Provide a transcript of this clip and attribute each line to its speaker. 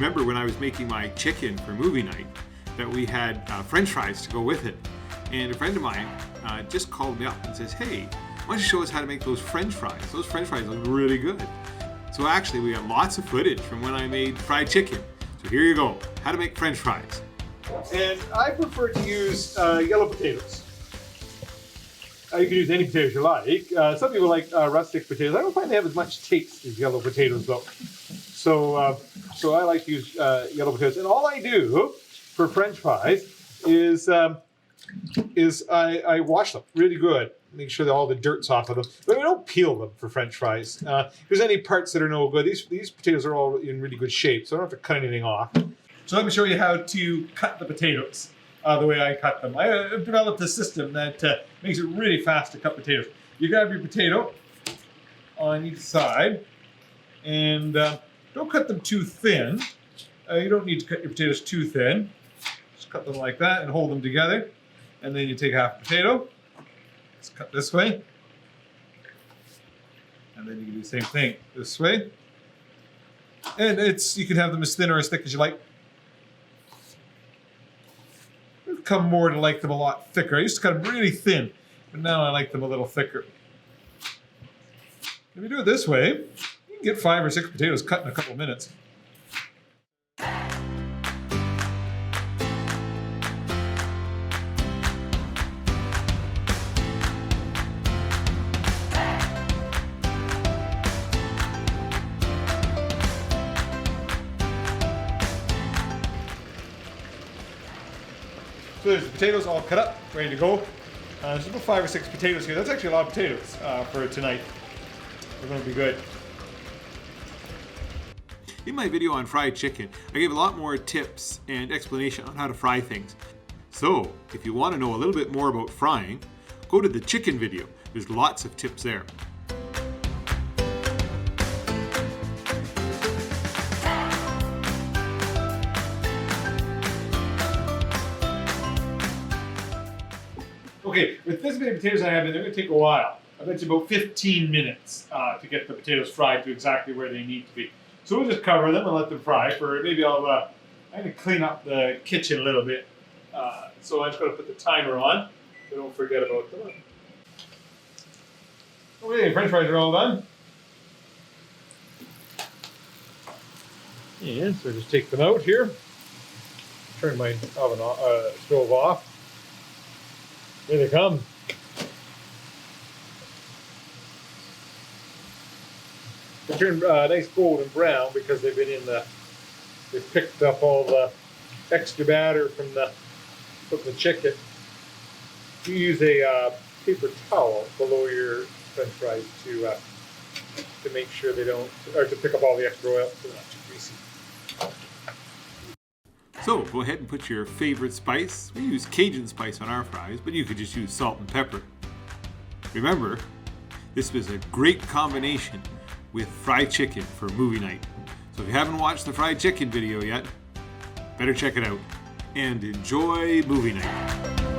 Speaker 1: remember when I was making my chicken for movie night that we had French fries to go with it. And a friend of mine just called me up and says, hey, why don't you show us how to make those French fries? Those French fries look really good. So actually we have lots of footage from when I made fried chicken. So here you go, how to make French fries.
Speaker 2: And I prefer to use yellow potatoes. You can use any potatoes you like. Some people like rustic potatoes. I don't find they have as much taste as yellow potatoes though. So, so I like to use yellow potatoes. And all I do for French fries is I wash them really good. Make sure that all the dirt's off of them. But I don't peel them for French fries. If there's any parts that are no good, these potatoes are all in really good shape, so I don't have to cut anything off. So let me show you how to cut the potatoes the way I cut them. I've developed a system that makes it really fast to cut potatoes. You grab your potato on each side and don't cut them too thin. You don't need to cut your potatoes too thin. Just cut them like that and hold them together. And then you take half a potato. It's cut this way. And then you can do the same thing this way. And you can have them as thin or as thick as you like. I've come more to like them a lot thicker. I used to cut them really thin, but now I like them a little thicker. If you do it this way, you can get 5 or 6 potatoes cut in a couple of minutes. So there's the potatoes all cut up, ready to go. There's about 5 or 6 potatoes here. That's actually a lot of potatoes for tonight. They're going to be good.
Speaker 1: In my video on fried chicken, I gave a lot more tips and explanation on how to fry things. So, if you want to know a little bit more about frying, go to the chicken video. There's lots of tips there.
Speaker 2: Okay, with this many potatoes I have in, they're going to take a while. I bet you about 15 minutes to get the potatoes fried to exactly where they need to be. So we'll just cover them and let them fry for maybe I'm going to clean up the kitchen a little bit. So I'm just going to put the timer on so don't forget about them. Okay, French fries are all done. And so just take them out here. Turn my stove off. Here they come. They turn nice golden brown because they've picked up all the extra batter from the chicken. You use a paper towel below your French fries to make sure they don't, or to pick up all the extra oil so they're not too greasy.
Speaker 1: So go ahead and put your favorite spice. We use Cajun spice on our fries, but you could just use salt and pepper. Remember, this was a great combination with fried chicken for movie night. So if you haven't watched the fried chicken video yet, better check it out. And enjoy movie night.